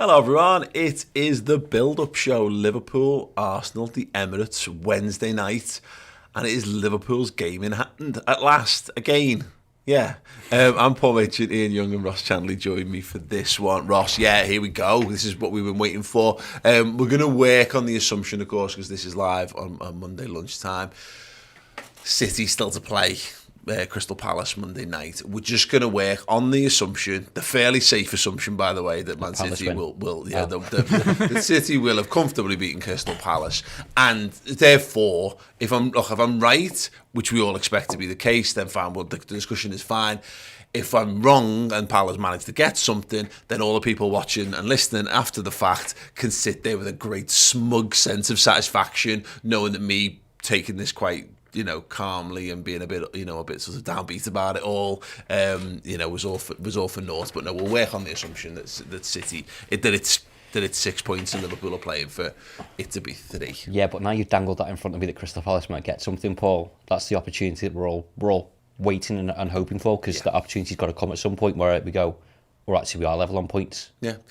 Hello everyone, it is the build-up show, Liverpool, Arsenal, the Emirates, Wednesday night, and it is Liverpool's game in hand, at last, again. Yeah, I'm Paul Mitchell, Ian Young and Ross Chandley join me for this one. Ross, yeah, here we go, this is what we've been waiting for. We're going to work on the assumption, of course, because this is live on Monday lunchtime. City still to play. Crystal Palace Monday night. We're just going to work on the assumption, the fairly safe assumption, by the way, that Man City the City will have comfortably beaten Crystal Palace, and therefore, if I'm right, which we all expect to be the case, then fine. Well, the discussion is fine. If I'm wrong and Palace managed to get something, then all the people watching and listening after the fact can sit there with a great smug sense of satisfaction, knowing that me taking this quite, calmly and being a bit sort of downbeat about it all, was all for naught. But no, we'll work on the assumption that City, that it's 6 points and Liverpool are playing for it to be 3. Yeah, but now you've dangled that in front of me that Crystal Palace might get something, Paul. That's the opportunity that we're all waiting and hoping for, because the opportunity's got to come at some point where we go, well, actually, we are level on points. But to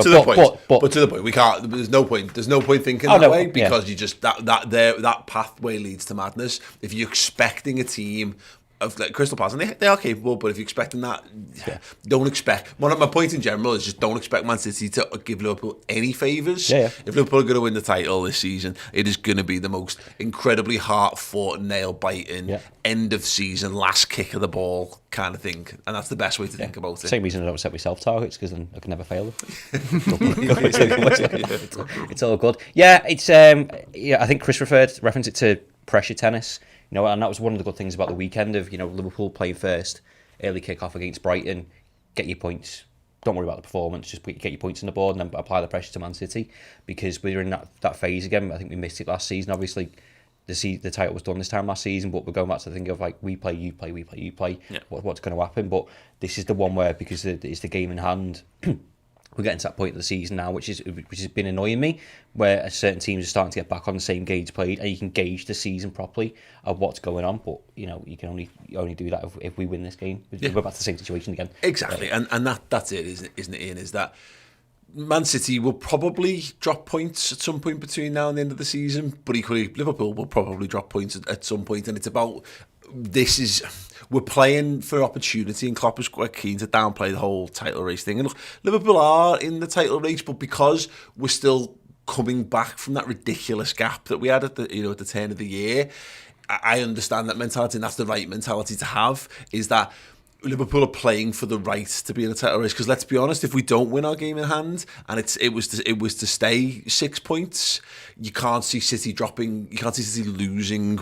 the point, we can't. There's no point thinking that way, because you just that pathway leads to madness. If you're expecting a team of like Crystal Palace, and they are capable, but if you're expecting that, don't expect. One of my points in general is just don't expect Man City to give Liverpool any favours. If Liverpool are going to win the title this season, it is going to be the most incredibly hard-fought, nail-biting, end of season, last kick of the ball kind of thing, and that's the best way to think about it. Same reason I don't set myself targets, because then I can never fail them. It's all good. Yeah, it's I think Chris referenced it to pressure tennis. And that was one of the good things about the weekend of, Liverpool playing first, early kick-off against Brighton, get your points. Don't worry about the performance, just get your points on the board and then apply the pressure to Man City, because we're in that phase again. I think we missed it last season. Obviously, the title was done this time last season, but we're going back to the thing of like, we play, you play, we play, you play. Yeah. What's going to happen? But this is the one where, because it's the game in hand, we're getting to that point of the season now, which has been annoying me, where certain teams are starting to get back on the same gauge played, and you can gauge the season properly of what's going on. But you can only do that if we win this game. We're back to the same situation again. Exactly, and that's it, isn't it, Ian? Is that Man City will probably drop points at some point between now and the end of the season, but equally Liverpool will probably drop points at some point, and it's about. We're playing for opportunity, and Klopp is quite keen to downplay the whole title race thing. And look, Liverpool are in the title race, but because we're still coming back from that ridiculous gap that we had at the turn of the year, I understand that mentality, and that's the right mentality to have. Is that Liverpool are playing for the right to be in the title race? Because let's be honest, if we don't win our game in hand, and it was to stay 6 points, you can't see City dropping. You can't see City losing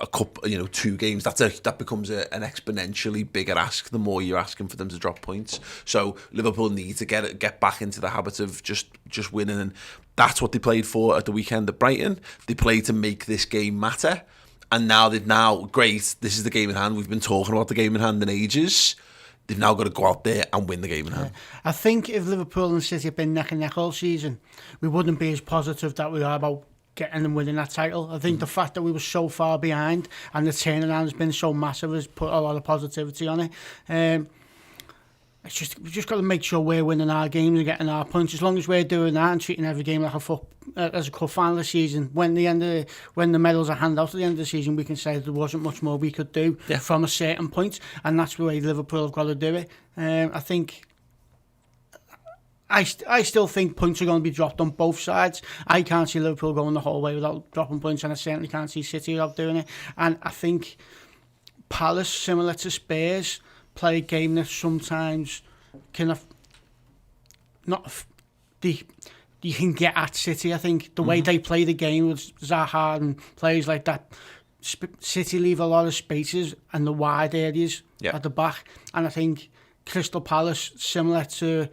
a couple, 2 games. That becomes an exponentially bigger ask the more you're asking for them to drop points. So Liverpool need to get back into the habit of just winning, and that's what they played for at the weekend at Brighton. They played to make this game matter, and now great. This is the game in hand. We've been talking about the game in hand in ages. They've now got to go out there and win the game in hand. I think if Liverpool and City had been neck and neck all season, we wouldn't be as positive that we are about getting and winning that title. I think the fact that we were so far behind and the turnaround has been so massive has put a lot of positivity on it. We've just got to make sure we're winning our games and getting our points. As long as we're doing that and treating every game like as a cup final this season, when the medals are handed out at the end of the season, we can say there wasn't much more we could do from a certain point, and that's the way Liverpool have got to do it. I think. I still think points are going to be dropped on both sides. I can't see Liverpool going the whole way without dropping points, and I certainly can't see City without doing it. And I think Palace, similar to Spurs, play a game that sometimes you can get at City. I think the way they play the game with Zaha and players like that, City leave a lot of spaces and the wide areas at the back. And I think Crystal Palace, similar to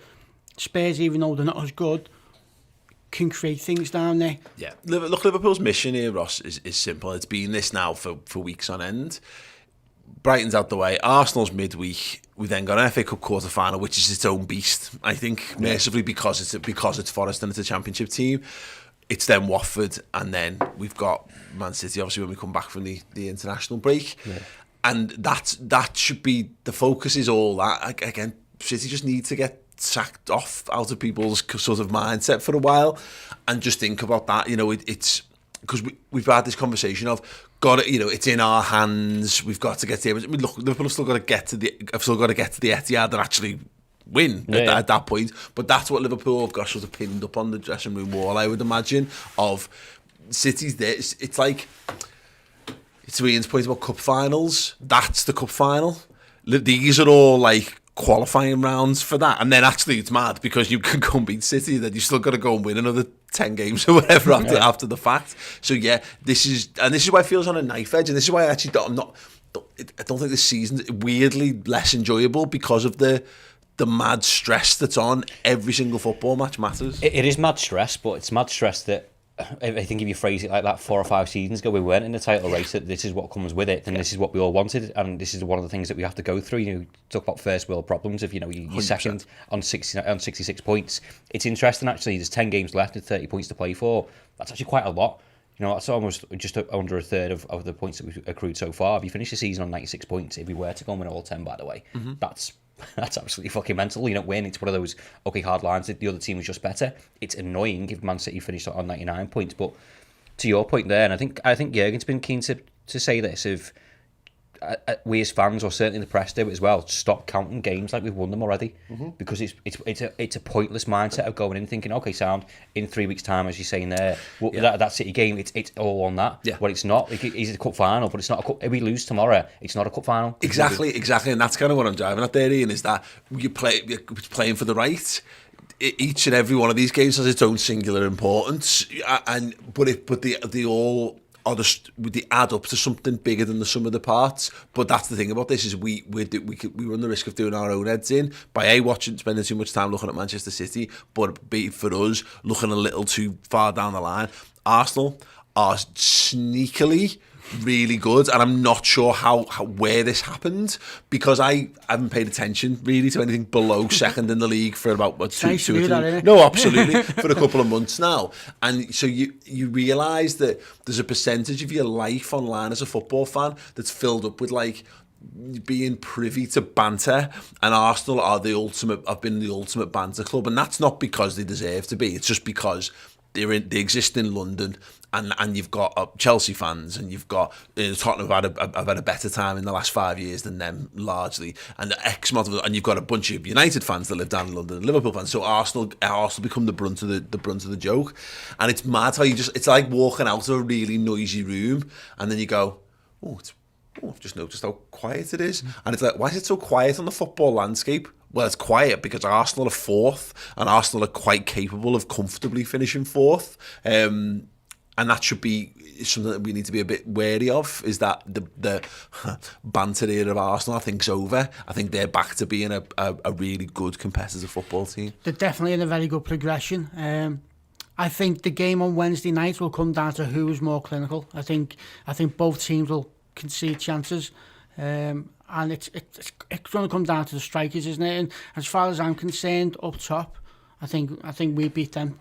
Spurs, even though they're not as good, can create things down there. Yeah, look, Liverpool's mission here, Ross, is simple. It's been this now for weeks on end. Brighton's out the way. Arsenal's midweek. We then got an FA Cup quarter-final, which is its own beast, I think, mercifully because it's Forest and it's a championship team. It's then Watford, and then we've got Man City, obviously, when we come back from the international break. Yeah. And that should be, the focus is all that. Again, City just need to get sacked off out of people's sort of mindset for a while, and just think about that. It's because we've had this conversation of it's in our hands. We've got to get to. Look, Liverpool have still got to get to the Etihad and actually win at that point. But that's what Liverpool have got sort of pinned up on the dressing room wall, I would imagine. Of City's there, it's like it's Ian's point about cup finals. That's the cup final. These are all like qualifying rounds for that, and then actually it's mad because you can go and beat City, then you still got to go and win another 10 games or whatever after the fact. So yeah, this is why it feels on a knife edge, and this is why I actually I don't think this season's weirdly less enjoyable because of the mad stress that's on. Every single football match matters. It is mad stress, but it's mad stress that I think if you phrase it like that 4 or 5 seasons ago, we weren't in the title race, that this is what comes with it, and this is what we all wanted, and this is one of the things that we have to go through. Talk about first world problems. If you're second on 66 points, it's interesting actually. There's 10 games left and 30 points to play for. That's actually quite a lot. That's almost just under a third of the points that we've accrued so far. If you finish the season on 96 points, if we were to go and win all 10, by the way, that's absolutely fucking mental. You don't win. It's one of those hard lines that the other team was just better. It's annoying if Man City finished on 99 points. But to your point there, and I think Jurgen's been keen to say this, if we as fans, or certainly the press do it as well, stop counting games like we've won them already, because it's a pointless mindset of going in thinking, okay, sound, in 3 weeks' time, as you're saying there, that City game, it's all on that. Yeah. Well, it's not. It's a cup final, but it's not a cup. If we lose tomorrow, it's not a cup final. Exactly, and that's kind of what I'm driving at there, Ian, is that you're playing for the right. Each and every one of these games has its own singular importance, but they all they add up to something bigger than the sum of the parts. But that's the thing about this, is we run the risk of doing our own heads in by spending too much time looking at Manchester City, but B, for us, looking a little too far down the line. Arsenal are sneakily really good, and I'm not sure where this happened, because I haven't paid attention really to anything below second in the league for about two or three. No, absolutely, for a couple of months now. And so you realise that there's a percentage of your life online as a football fan that's filled up with like being privy to banter, and Arsenal have been the ultimate banter club, and that's not because they deserve to be. It's just because they exist in London, and you've got Chelsea fans, and you've got Tottenham have had a better time in the last 5 years than them largely, and and you've got a bunch of United fans that live down in London, and Liverpool fans. So Arsenal become the brunt of the joke, and it's mad how it's like walking out of a really noisy room, and then you go, I've just noticed how quiet it is, and it's like, why is it so quiet on the football landscape? Well, it's quiet because Arsenal are fourth, and Arsenal are quite capable of comfortably finishing fourth. And that should be something that we need to be a bit wary of, is that the banter era of Arsenal, I think, is over. I think they're back to being a really good competitive football team. They're definitely in a very good progression. I think the game on Wednesday night will come down to who is more clinical. I think both teams will concede chances. And it's going to come down to the strikers, isn't it? And as far as I'm concerned, up top, I think we beat them.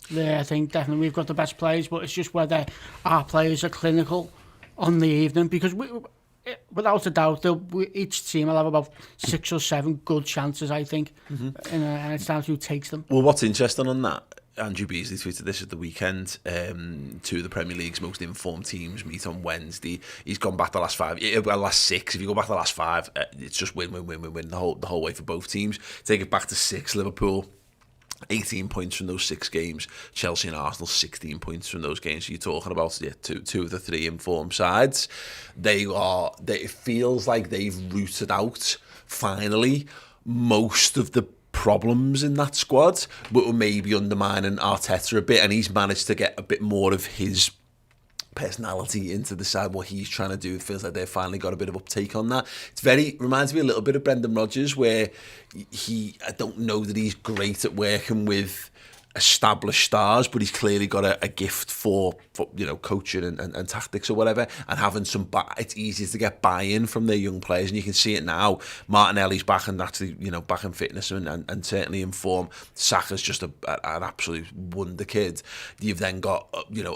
Yeah, I think definitely we've got the best players, but it's just whether our players are clinical on the evening, because without a doubt, each team will have about 6 or 7 good chances, I think, and it's down to who takes them. Well, what's interesting on that, Andrew Beasley tweeted this at the weekend, 2 of the Premier League's most informed teams meet on Wednesday. He's gone back the last 6. If you go back the last 5, it's just win the whole way for both teams. Take it back to 6, Liverpool 18 points from those 6 games. Chelsea and Arsenal 16 points from those games. So you're talking about two of the 3 informed sides. It feels like they've rooted out finally most of the problems in that squad, but were maybe undermining Arteta a bit, and he's managed to get a bit more of his personality into the side, what he's trying to do. It feels like they've finally got a bit of uptake on that. Reminds me a little bit of Brendan Rodgers, where I don't know that he's great at working with established stars, but he's clearly got a gift for coaching and tactics or whatever, and having it's easier to get buy-in from their young players, and you can see it now. Martinelli's back and actually back in fitness and certainly in form. Saka's just an absolute wonder kid. You've then got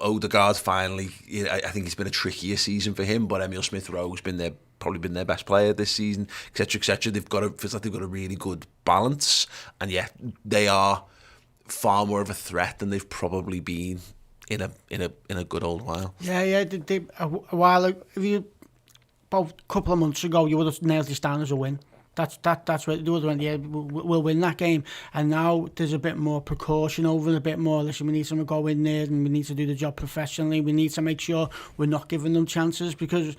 Odegaard finally. I think it's been a trickier season for him, but Emile Smith-Rowe's been there probably been their best player this season, etc., etc. Feels like they've got a really good balance, and yeah, they are far more of a threat than they've probably been in a good old while. Yeah. A while about a couple of months ago, you would have nailed this down as a win. That's what the other end. Yeah, we'll win that game. And now there's a bit more precaution over it, a bit more. Listen, we need someone to go in there, and we need to do the job professionally. We need to make sure we're not giving them chances, because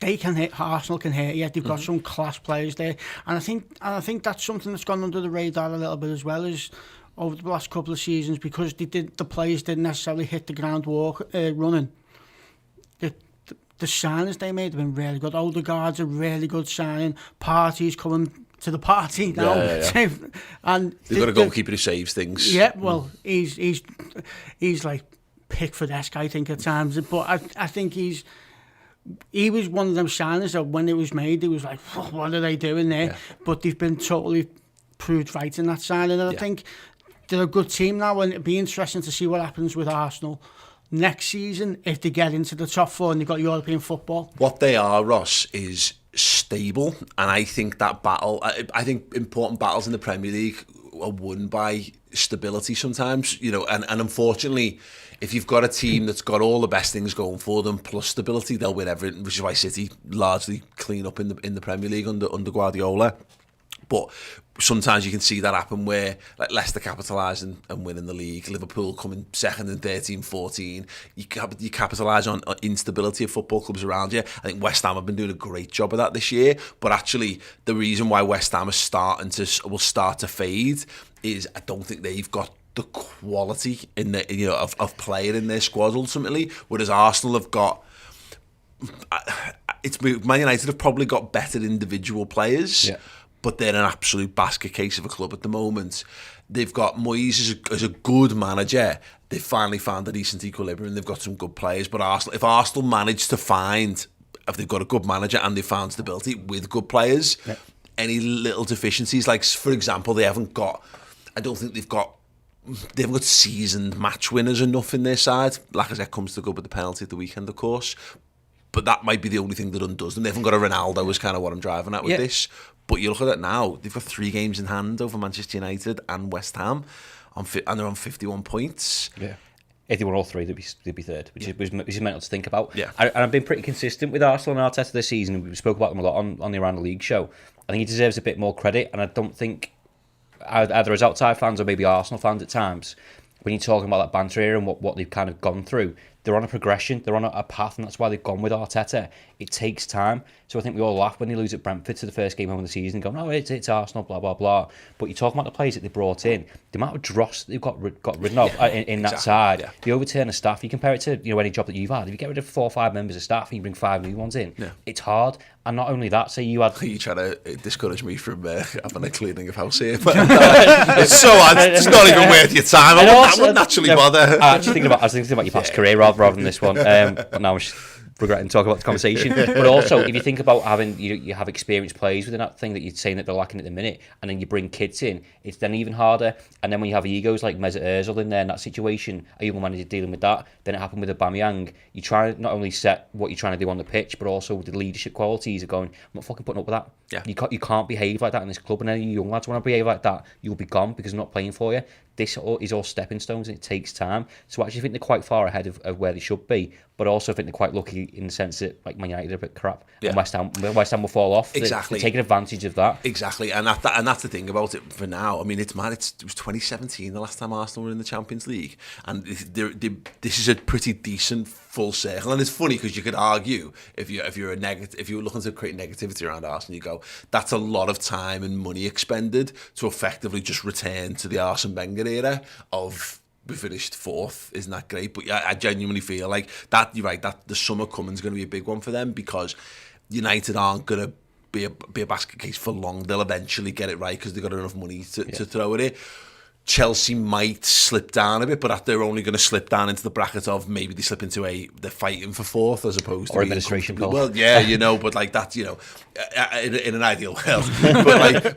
they can hit. Arsenal can hit. Yeah, they've got some class players there, and I think that's something that's gone under the radar a little bit as well, is over the last couple of seasons, because the players didn't necessarily hit the ground running. The signings they made have been really good. Odegaard's a really good signing. Party's coming to the party now. Yeah. And they've got a goalkeeper who saves things. Yeah, well, he's like Pickford-esque, I think, at times. But I think he was one of them signings that when it was made, it was like, what are they doing there? Yeah. But they've been totally proved right in that signing. And I think they're a good team now, and it'd be interesting to see what happens with Arsenal next season if they get into the top four and they've got European football. What they are, Ross, is stable, and I think that battle, I think important battles in the Premier League are won by stability sometimes, and unfortunately, if you've got a team that's got all the best things going for them plus stability, they'll win everything, which is why City largely clean up in the Premier League under Guardiola. But sometimes you can see that happen where, like, Leicester capitalise and winning the league, Liverpool coming second in 13-14. You capitalise on instability of football clubs around you. I think West Ham have been doing a great job of that this year. But actually, the reason why West Ham will start to fade is I don't think they've got the quality in the of player in their squad ultimately. Whereas Arsenal have got. Man United have probably got better individual players. Yeah. But they're an absolute basket case of a club at the moment. They've got Moyes as a good manager. They've finally found a decent equilibrium. They've got some good players. But if Arsenal manage to find, if they've got a good manager and they've found stability with good players, any little deficiencies, like, for example, I don't think they've got seasoned match winners enough in their side. Lacazette comes to good with the penalty at the weekend, of course. But that might be the only thing that undoes them. They haven't got a Ronaldo, is kind of what I'm driving at with this. But you look at it now, they've got 3 games in hand over Manchester United and West Ham, and they're on 51 points. Yeah. If they won all 3, they'd be third, which is mental to think about. Yeah. And I've been pretty consistent with Arsenal and Arteta this season. We spoke about them a lot on the Around the League show. I think he deserves a bit more credit, and I don't think, either as outside fans or maybe Arsenal fans at times, when you're talking about that banter here and what they've kind of gone through, they're on a progression, they're on a path, and that's why they've gone with Arteta. It takes time. So I think we all laugh when they lose at Brentford to the first game of the season, going, oh, it's Arsenal, blah, blah, blah. But you're talking about the players that they brought in, the amount of dross they've got ridden of in that side, the overturn of staff. You compare it to any job that you've had. If you get rid of 4 or 5 members of staff and you bring 5 new ones in, it's hard. And not only that, say you had... You trying to discourage me from having a cleaning of house here, but it's so hard. It's not even worth your time. I wouldn't actually bother. I was thinking about your past career rather than this one. But now I'm just regretting talking about the conversation. But also, if you think about having you have experienced players within that thing that you're saying that they're lacking at the minute, and then you bring kids in, it's then even harder. And then when you have egos like Mesut Ozil in there in that situation, a young manager dealing with that, then it happened with Aubameyang. You try to not only set what you're trying to do on the pitch, but also the leadership qualities of going, I'm not fucking putting up with that. Yeah. You can't behave like that in this club, and any young lads want to behave like that, you'll be gone because they're not playing for you. This is all stepping stones, and it takes time. So I actually think they're quite far ahead of where they should be, but also I think they're quite lucky in the sense that, like, Man United are a bit crap, and West Ham will fall off. Exactly. They're taking advantage of that. Exactly, and that's the thing about it for now. I mean, it's mad. It was 2017 the last time Arsenal were in the Champions League, and this is a pretty decent full circle. And it's funny because you could argue if you're looking to create negativity around Arsenal, you go, that's a lot of time and money expended to effectively just return to the Arsene Wenger era of, we finished 4th, isn't that great? But I genuinely feel like that, you're right, that the summer coming is going to be a big one for them, because United aren't going to be a basket case for long. They'll eventually get it right because they've got enough money to throw at it. Chelsea might slip down a bit, but that they're only going to slip down into the bracket of maybe they slip into they're fighting for fourth as opposed to administration call. Well, yeah, you know, but like that, you know, in an ideal world,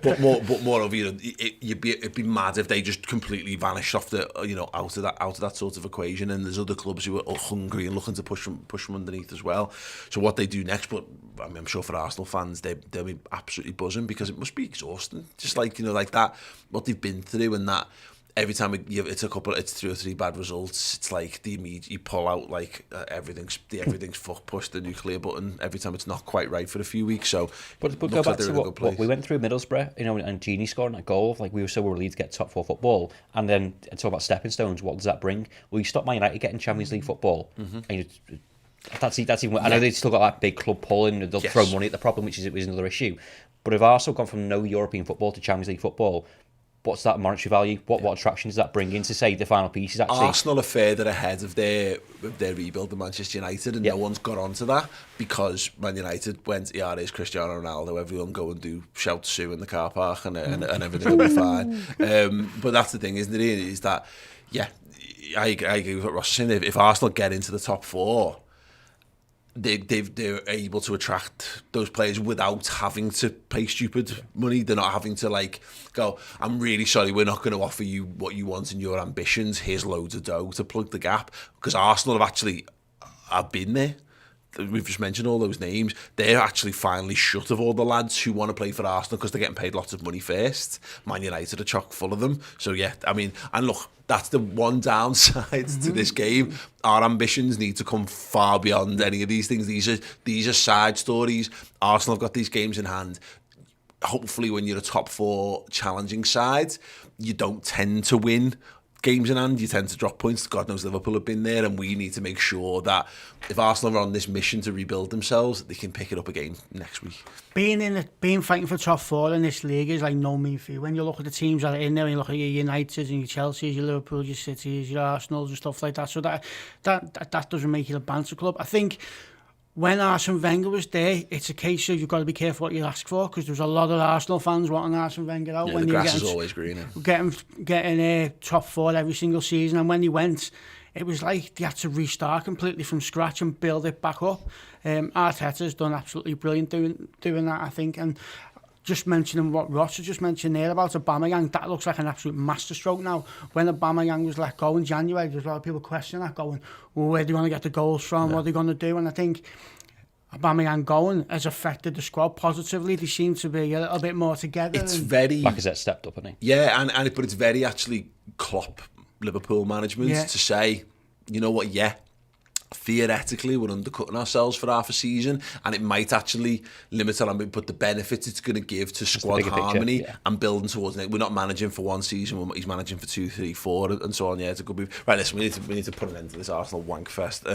but moreover, you know, it'd be mad if they just completely vanished off the, you know, out of that sort of equation. And there's other clubs who are hungry and looking to push them underneath as well. So what they do next, but I mean, I'm sure for Arsenal fans, they'll be absolutely buzzing because it must be exhausting, just like, you know, like that, what they've been through, and that every time it's 2 or 3 bad results, it's like the immediate you pull out, like everything's push the nuclear button every time it's not quite right for a few weeks. So but go back to what we went through Middlesbrough, you know, and Genie scoring that goal, like we were so relieved to get top 4 football, and then talk about stepping stones. What does that bring? Well, you stop Man United getting Champions League football, and that's even. I know they've still got that big club pulling, and they'll throw money at the problem, which is another issue. But if Arsenal gone from no European football to Champions League football, what's that monetary value? What attraction does that bring in to say the final piece is actually... Arsenal are further ahead of their rebuild than Manchester United, and no one's got onto that because Man United went, yeah, there's Cristiano Ronaldo, everyone go and do shout Sue in the car park and everything will be fine. But that's the thing, isn't it, is that, yeah, I agree with what Ross is saying. If Arsenal get into the top 4, they're able to attract those players without having to pay stupid money. They're not having to like go, I'm really sorry, we're not going to offer you what you want and your ambitions. Here's loads of dough to plug the gap. Because Arsenal have been there. We've just mentioned all those names. They're actually finally shut of all the lads who want to play for Arsenal because they're getting paid lots of money first. Man United are chock full of them. So yeah, I mean, and look, that's the one downside to this game. Our ambitions need to come far beyond any of these things. These are side stories. Arsenal have got these games in hand. Hopefully when you're a top 4 challenging side, you don't tend to win games in hand, you tend to drop points. God knows Liverpool have been there, and we need to make sure that if Arsenal are on this mission to rebuild themselves, they can pick it up again next week. Being fighting for top 4 in this league is like no mean feat. When you look at the teams that are in there, and you look at your Uniteds and your Chelseas, your Liverpools, your Cities, your Arsenals and stuff like that. So that doesn't make you a banter club. I think when Arsene Wenger was there, it's a case of you've got to be careful what you ask for, because there's a lot of Arsenal fans wanting Arsene Wenger out. Yeah, when the grass is always greener. Getting top 4 every single season, and when he went, it was like they had to restart completely from scratch and build it back up. Arteta's done absolutely brilliant doing that, I think. And just mentioning what Ross has just mentioned there about Aubameyang, that looks like an absolute masterstroke now. When Aubameyang was let go in January, there's a lot of people questioning that, going, well, where do you want to get the goals from? What are they going to do? And I think Aubameyang going has affected the squad positively. They seem to be a little bit more together. It's very... Lacazette stepped up, hasn't he? Yeah, but it's very actually Klopp Liverpool management to say, you know what, theoretically we're undercutting ourselves for half a season, and it might actually limit our ambition, but the benefits it's going to give to squad harmony and building towards it. We're not managing for one season, he's managing for 2, 3, 4 and so on. Yeah, it's a good move. Right, listen, we need to put an end to this Arsenal wank fest.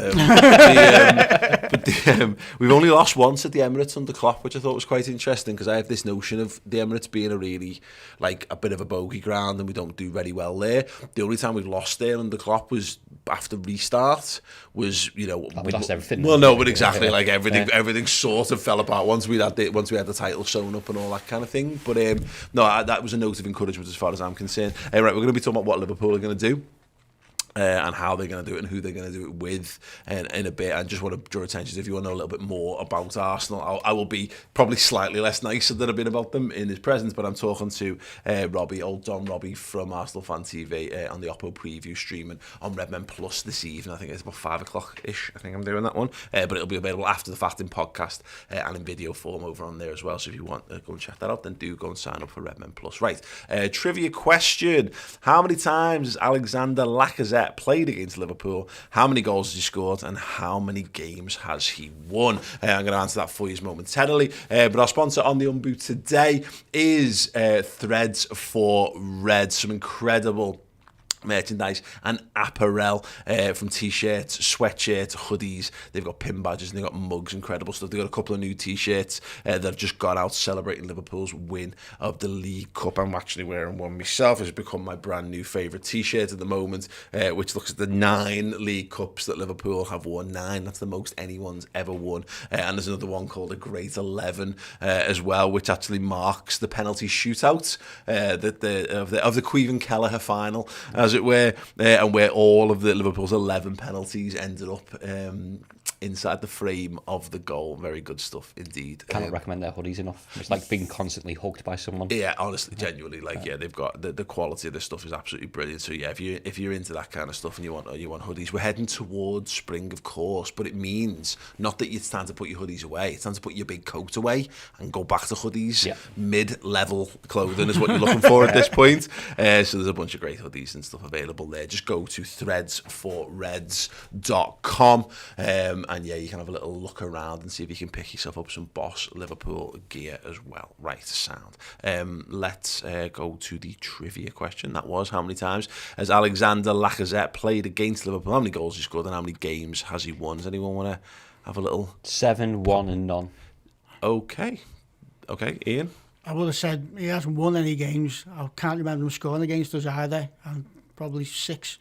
We've only lost once at the Emirates under Klopp, which I thought was quite interesting, because I have this notion of the Emirates being a really, like, a bit of a bogey ground, and we don't do very well there. The only time we've lost there under Klopp was after restart, was, you know, we lost everything. Well, no, but exactly, like everything sort of fell apart once we had the title sewn up and all that kind of thing. But no, that was a note of encouragement as far as I'm concerned. Right, we're going to be talking about what Liverpool are going to do. And how they're going to do it and who they're going to do it with in a bit. And just want to draw attention, if you want to know a little bit more about Arsenal, I will be probably slightly less nicer than I've been about them in his presence, but I'm talking to Robbie, old Don Robbie from Arsenal Fan TV on the Oppo preview streaming on Redmen Plus this evening. I think it's about 5 o'clock-ish, I think I'm doing that one, but it'll be available after the fact in podcast and in video form over on there as well. So if you want to go and check that out, then do go and sign up for Redmen Plus. Right, trivia question: how many times has Alexander Lacazette played against Liverpool? How many goals has he scored, and how many games has he won? I'm going to answer that for you momentarily, but our sponsor on the Unboot today is Threads for Red. Some incredible merchandise and apparel, from t-shirts, sweatshirts, hoodies. They've got pin badges and they've got mugs, incredible stuff. They've got a couple of new t-shirts that have just gone out celebrating Liverpool's win of the League Cup. I'm actually wearing one myself. It's become my brand new favourite t-shirt at the moment, which looks at the 9 League Cups that Liverpool have won. 9, that's the most anyone's ever won. And there's another one called a Great 11 as well, which actually marks the penalty shootout of the Queven Kelleher final, as it were, and where all of the Liverpool's 11 penalties ended up inside the frame of the goal. Very good stuff indeed. Cannot recommend their hoodies enough. It's like being constantly hugged by someone. Yeah, honestly, genuinely, they've got the quality of this stuff is absolutely brilliant. So yeah, if you're into that kind of stuff and you want hoodies, we're heading towards spring, of course, but it means not that it's time to put your hoodies away. It's time to put your big coat away and go back to hoodies. Yeah. Mid-level clothing is what you're looking for at this point. So there's a bunch of great hoodies and stuff available there. Just go to threadsforreds.com. And yeah, you can have a little look around and see if you can pick yourself up some Boss Liverpool gear as well. Right, sound. Let's go to the trivia question. That was, how many times has Alexander Lacazette played against Liverpool? How many goals he scored and how many games has he won? Does anyone want to have a little... 7, 1 and none. Okay, Ian? I would have said he hasn't won any games. I can't remember him scoring against us either. And probably 6.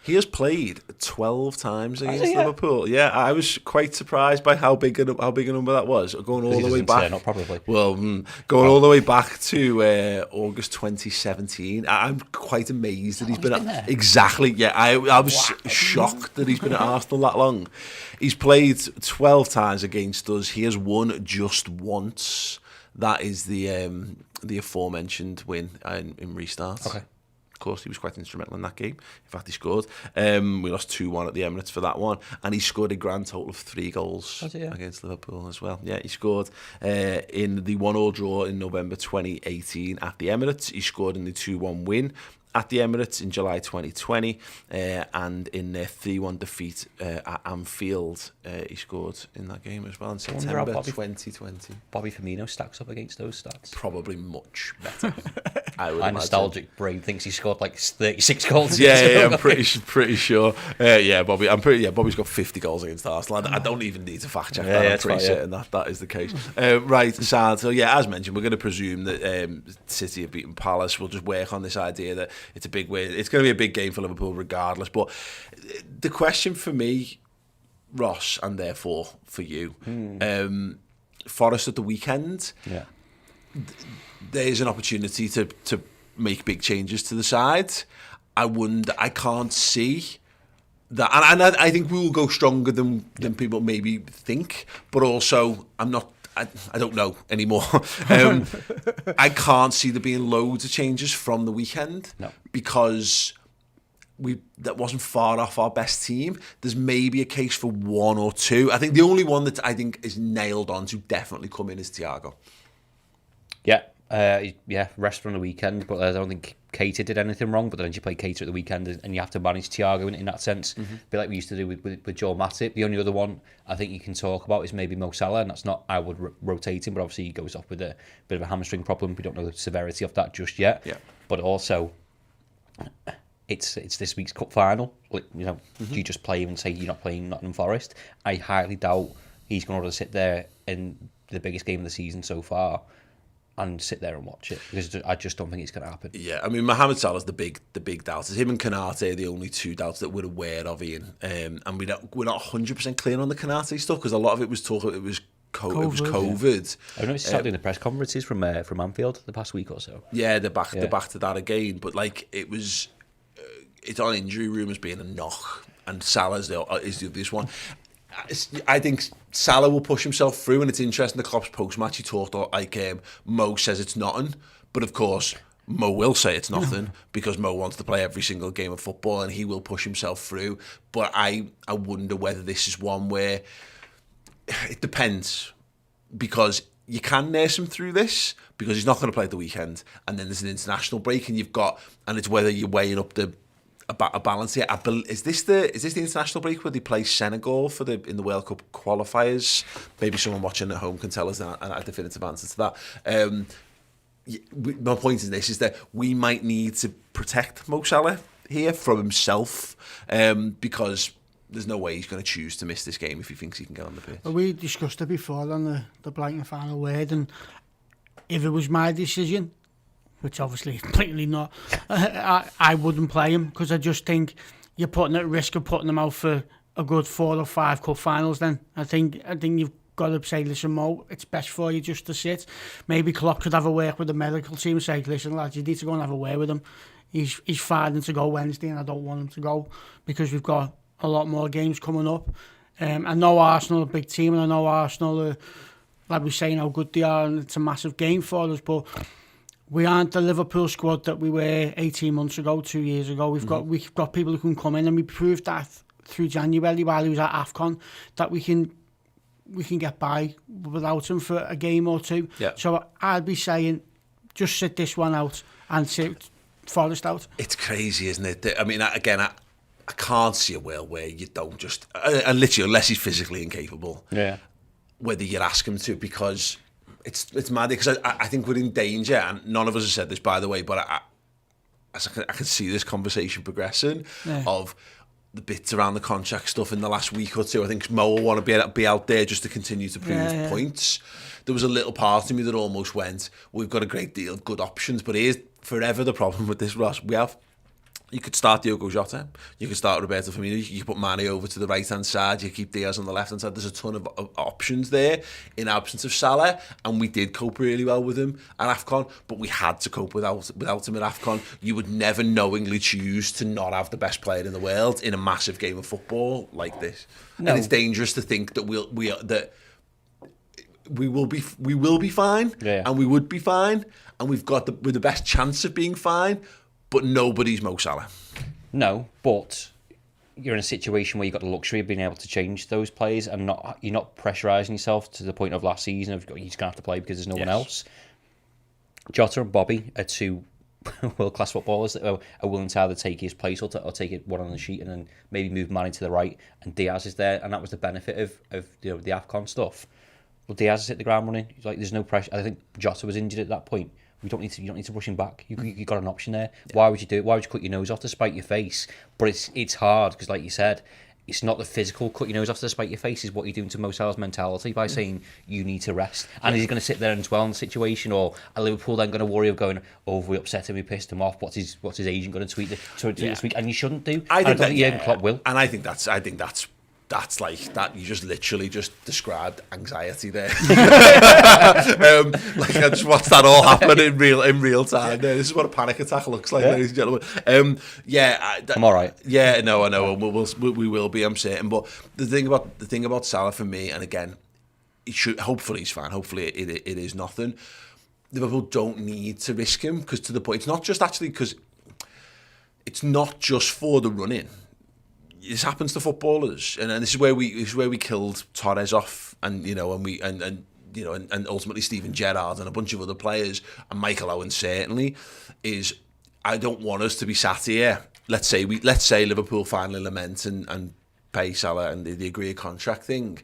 He has played 12 times against Liverpool. Yeah, I was quite surprised by how big a number that was. Going all the way back. Not probably. Well, going all the way back to August 2017. I'm quite amazed that he's been there. Exactly. Yeah, I was shocked that he's been at Arsenal that long. He's played 12 times against us. He has won just once. That is the aforementioned win in restart. Okay. Of course, he was quite instrumental in that game. In fact, he scored. We lost 2-1 at the Emirates for that one, and he scored a grand total of 3 goals against Liverpool as well. Yeah, he scored in the 1-1 draw in November 2018 at the Emirates. He scored in the 2-1 win at the Emirates in July 2020, and in their 3-1 defeat at Anfield, he scored in that game as well in September 2020. Bobby Firmino stacks up against those stats. Probably much better. My nostalgic brain thinks he scored like 36 goals. Yeah, I'm pretty sure. Bobby's got 50 goals against Arsenal. I don't even need to fact check that. I'm pretty certain that is the case. Right, so yeah, as mentioned, we're going to presume that City have beaten Palace. We'll just work on this idea that it's a big win. It's going to be a big game for Liverpool regardless. But the question for me, Ross, and therefore for you, Forest at the weekend. Yeah. There's an opportunity to make big changes to the side. I can't see that, and I think we will go stronger than people maybe think. But also, I don't know anymore. I can't see there being loads of changes from the weekend because that wasn't far off our best team. There's maybe a case for 1 or 2. I think the only one that I think is nailed on to definitely come in is Thiago. Rest from the weekend, but I don't think Keita did anything wrong. But then you play Keita at the weekend, and you have to manage Thiago in that sense. A bit like we used to do with Joe Matip. The only other one I think you can talk about is maybe Mo Salah, and that's not I would rotate him, but obviously he goes off with a bit of a hamstring problem. We don't know the severity of that just yet. Yeah. But also, it's this week's cup final. Do you just play him and say you're not playing Nottingham Forest? I highly doubt he's going to sit there in the biggest game of the season so far and sit there and watch it, because I just don't think it's going to happen. Yeah, I mean, Mohamed Salah's the big doubt. It's him and Konate are the only 2 doubts that we're aware of, Ian. And we're not 100% clear on the Konate stuff, because a lot of it was talk. It was COVID. Yeah. I noticed doing the press conferences from Anfield the past week or so. Yeah, they're back to that again. But like it's on injury rumours being a knock, and Salah's is the obvious one. I think Salah will push himself through, and it's interesting. The Klopp's post-match, he talked like Mo says it's nothing, but of course Mo will say it's nothing because Mo wants to play every single game of football, and he will push himself through. But I wonder whether this is one where it depends, because you can nurse him through this because he's not going to play at the weekend, and then there's an international break, and it's whether you're weighing up a balance here. Is this the international break where they play Senegal in the World Cup qualifiers? Maybe someone watching at home can tell us a definitive answer to that. My point is that we might need to protect Mo Salah here from himself, because there's no way he's going to choose to miss this game if he thinks he can get on the pitch. Well, we discussed it before on the blanket final word, and if it was my decision, which obviously completely not, I wouldn't play him, because I just think you're putting at risk of putting him out for a good 4 or 5 cup finals. Then I think you've got to say, listen, Mo, it's best for you just to sit. Maybe Klopp could have a work with the medical team and say, listen, lads, you need to go and have a word with him. He's fighting to go Wednesday, and I don't want him to go, because we've got a lot more games coming up. I know Arsenal are a big team, and I know Arsenal are, like we're saying, how good they are, and it's a massive game for us, but we aren't the Liverpool squad that we were 18 months ago, 2 years ago. We've got people who can come in, and we proved that through January while he was at AFCON, that we can get by without him for a game or two. Yeah. So I'd be saying, just sit this one out and sit Forest out. It's crazy, isn't it? I mean, again, I can't see a world where you don't just, and literally, unless he's physically incapable, whether you ask him to, because it's mad. Because I think we're in danger, and none of us have said this, by the way, but I can see this conversation progressing of the bits around the contract stuff in the last week or two. I think Mo will want to be out there just to continue to prove points. There was a little part of me that almost went, we've got a great deal of good options, but here's forever the problem with this, Ross. You could start Diogo Jota, you could start Roberto Firmino, you could put Mane over to the right-hand side, you keep Diaz on the left-hand side. There's a ton of options there in absence of Salah, and we did cope really well with him at AFCON, but we had to cope without him at AFCON. You would never knowingly choose to not have the best player in the world in a massive game of football like this. No. And it's dangerous to think that we will be fine, and we would be fine, and we're the best chance of being fine, but nobody's Mo Salah. No, but you're in a situation where you've got the luxury of being able to change those players, and you're not pressurising yourself to the point of last season of you're just going to have to play because there's no one else. Jota and Bobby are two world-class footballers that are willing to either take his place or take it one on the sheet and then maybe move Mane to the right, and Diaz is there, and that was the benefit of the AFCON stuff. Well, Diaz has hit the ground running. Like, there's no pressure. I think Jota was injured at that point. You don't need to rush him back. You got an option there. Why would you do it? Why would you cut your nose off to spite your face? But it's hard because, like you said, it's not the physical cut your nose off to spite your face. Is what you're doing to Mo Salah's mentality by saying you need to rest. And is he going to sit there and dwell on the situation, or are Liverpool then going to worry of going, oh, we upset him, we pissed him off? What's his agent going to tweet this week? And you shouldn't do. I don't think Jurgen Klopp will. And I think that's like that. You just literally just described anxiety there. Like I just watched that all happen in real time. This is what a panic attack looks like, ladies and gentlemen. I'm all right. Yeah, no, I know. We will be. I'm certain. But the thing about Salah for me, and again, hopefully he's fine. Hopefully it is nothing. Liverpool don't need to risk him, because to the point, it's not just actually because it's not just for the run in. This happens to footballers, and this is where we killed Torres off, and ultimately Steven Gerrard and a bunch of other players, and Michael Owen certainly. Is I don't want us to be sat here. Let's say Liverpool finally lament and pay Salah and they agree a contract thing,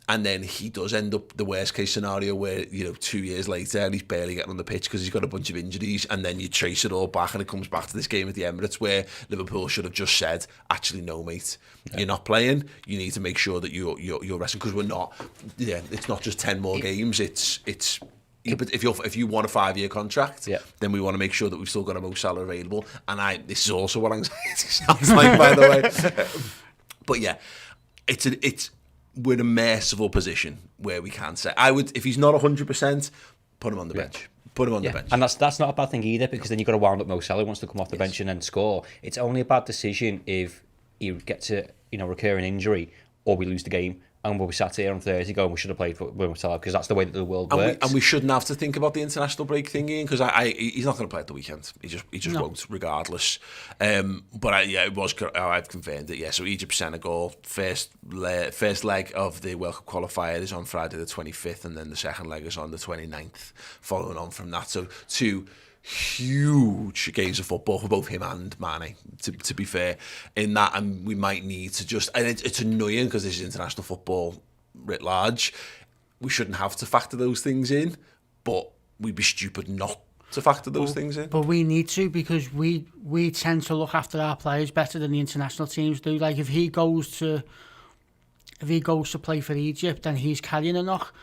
and then he does end up the worst case scenario where 2 years later and he's barely getting on the pitch because he's got a bunch of injuries, and then you trace it all back and it comes back to this game at the Emirates where Liverpool should have just said, actually no mate, you're not playing, you need to make sure that you're resting, because we're not. It's not just 10 more games, it's but if you want a 5-year contract, then we want to make sure that we've still got a Mo Salah available. And this is also what anxiety sounds like, by the way. But yeah, we're in a merciful position where we can say, I would, if he's not 100%, put him on the bench. Put him on the bench. And that's not a bad thing either, because then you've got to wound up Mo Salah wants to come off the bench and then score. It's only a bad decision if you get to recurring injury or we lose the game. And we'll be sat here on Thursday going, we should have played for Mo Salah, because that's the way that the world works. And we shouldn't have to think about the international break thing, Ian, because he's not going to play at the weekend. He just won't, regardless. But I've confirmed it. So Egypt, Senegal, first leg of the World Cup qualifier is on Friday the 25th, and then the second leg is on the 29th. Following on from that, so two huge games of football for both him and Mane, to be fair, in that, and we might need to just, and it's annoying because this is international football writ large, we shouldn't have to factor those things in, but we'd be stupid not to factor those things in. But we need to, because we tend to look after our players better than the international teams do. Like if he goes to play for Egypt and he's carrying a knock,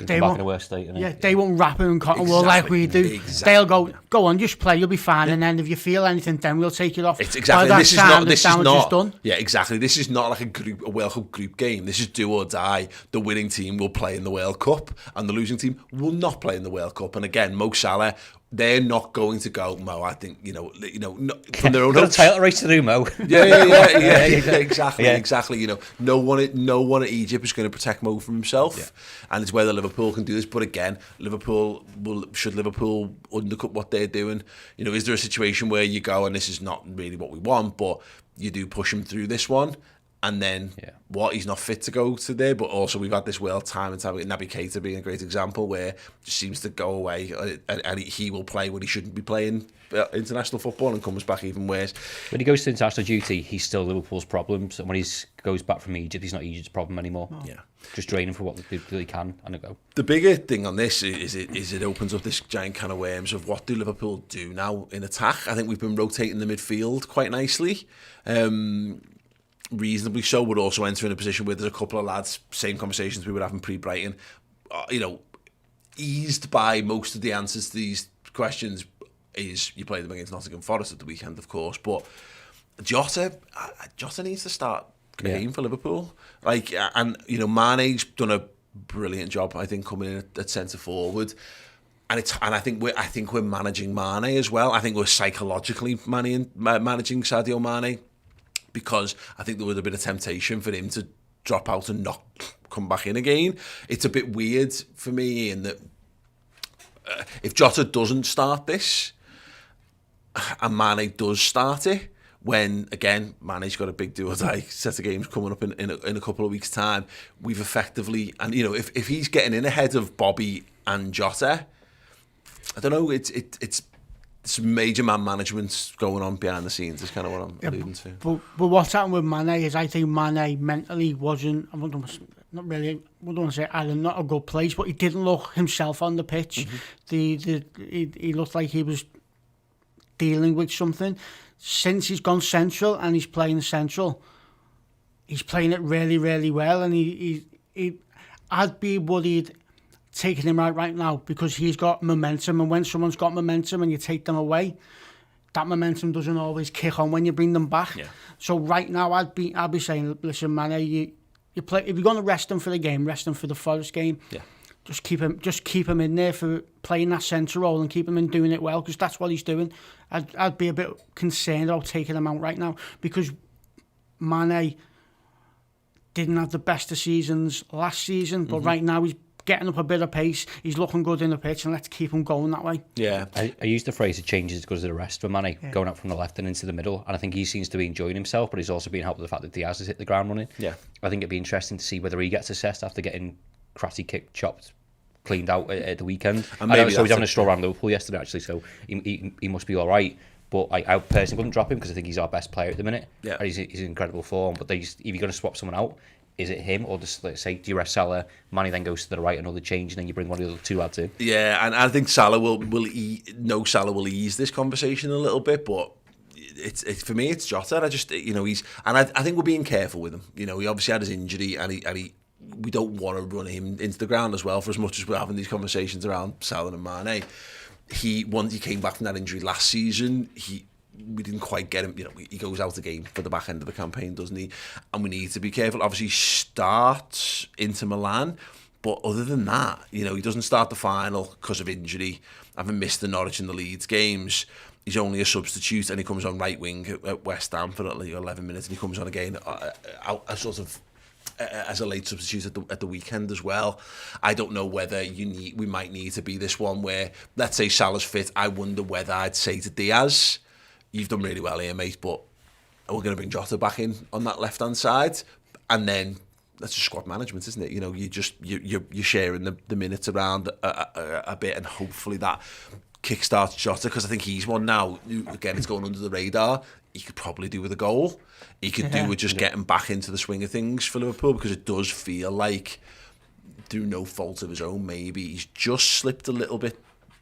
They back in a worse state, yeah, they won't wrap him in cotton wool like we do. Exactly. They'll go on, just play, you'll be fine, and then if you feel anything, then we'll take it off. It's exactly. By This is not. done. Yeah, exactly. This is not like a World Cup group game. This is do or die. The winning team will play in the World Cup, and the losing team will not play in the World Cup. And again, Mo Salah, they're not going to go. Mo, I think from their own. Got a title race to do, Mo. Yeah, exactly. No one at Egypt is going to protect Mo from himself, and it's whether Liverpool can do this. But again, should Liverpool undercut what they're doing? Is there a situation where you go, and this is not really what we want, but you do push him through this one, and then he's not fit to go to there. But also we've had this World time and Naby Keita being a great example where it just seems to go away, and he will play when he shouldn't be playing international football and comes back even worse. When he goes to international duty, he's still Liverpool's problems, and when he goes back from Egypt, he's not Egypt's problem anymore. No. Yeah, just draining for what he can and a go. The bigger thing on this is it opens up this giant can of worms of what do Liverpool do now in attack. I think we've been rotating the midfield quite nicely. Reasonably so, would also enter in a position where there's a couple of lads, same conversations we were having pre-Brighton, eased by most of the answers to these questions is you play them against Nottingham Forest at the weekend, of course, but Jota needs to start a game for Liverpool. Mane's done a brilliant job, I think, coming in at centre forward. And I think we're managing Mane as well. I think we're psychologically managing Sadio Mane, because I think there was a bit of temptation for him to drop out and not come back in again. It's a bit weird for me in that if Jota doesn't start this and Mane does start it, when again Mane's got a big do-or-die set of games coming up in a couple of weeks' time, we've effectively, and if he's getting in ahead of Bobby and Jota, I don't know, it's some major man management going on behind the scenes is kind of what I'm alluding to. But what's happened with Mane is I think Mane mentally wasn't, I don't want to say not a good place, but he didn't look himself on the pitch. Mm-hmm. He looked like he was dealing with something. Since he's gone central and he's playing central, he's playing it really, really well, and I'd be worried taking him out right now because he's got momentum, and when someone's got momentum and you take them away, that momentum doesn't always kick on when you bring them back. Yeah. So right now I'd be saying, listen, Mane, you play, if you're going to rest him for the game, rest him for the Forest game. Yeah. Just keep him in there for playing that centre role and keep him in doing it well, because that's what he's doing. I'd be a bit concerned about taking him out right now because Mane didn't have the best of seasons last season, but right now he's getting up a bit of pace, he's looking good in the pitch, and let's keep him going that way. Yeah. I used the phrase it changes because of the rest for Mane, going up from the left and into the middle, and I think he seems to be enjoying himself, but he's also being helped with the fact that Diaz has hit the ground running. Yeah. I think it'd be interesting to see whether he gets assessed after getting Crotty kicked, chopped, cleaned out at the weekend. And I saw he's having a stroll around Liverpool yesterday actually, so he must be alright. But I personally wouldn't drop him because I think he's our best player at the minute. Yeah. And he's in incredible form. But if you're going to swap someone out, is it him, or just, let's say, do you rest Salah, Mane then goes to the right, another change, and then you bring one of the other two lads in? Yeah, and I think Salah will ease this conversation a little bit, but it's for me, it's Jota. I just, I think we're being careful with him. He obviously had his injury, and we don't want to run him into the ground as well, for as much as we're having these conversations around Salah and Mane. Once he came back from that injury last season, we didn't quite get him. He goes out again for the back end of the campaign, doesn't he? And we need to be careful. Obviously, he starts Inter Milan, but other than that, he doesn't start the final because of injury. Having missed the Norwich and the Leeds games, he's only a substitute, and he comes on right wing at West Ham for like 11 minutes, and he comes on again as a late substitute at the weekend as well. I don't know whether we might need to be this one where, let's say Salah's fit, I wonder whether I'd say to Diaz, you've done really well here, mate, but we're going to bring Jota back in on that left-hand side, and then that's just squad management, isn't it? You're sharing the minutes around a bit, and hopefully that kickstarts Jota, because I think he's one now, again, it's going under the radar. He could probably do with a goal. He could do with just getting back into the swing of things for Liverpool, because it does feel like, through no fault of his own, maybe he's just slipped a little bit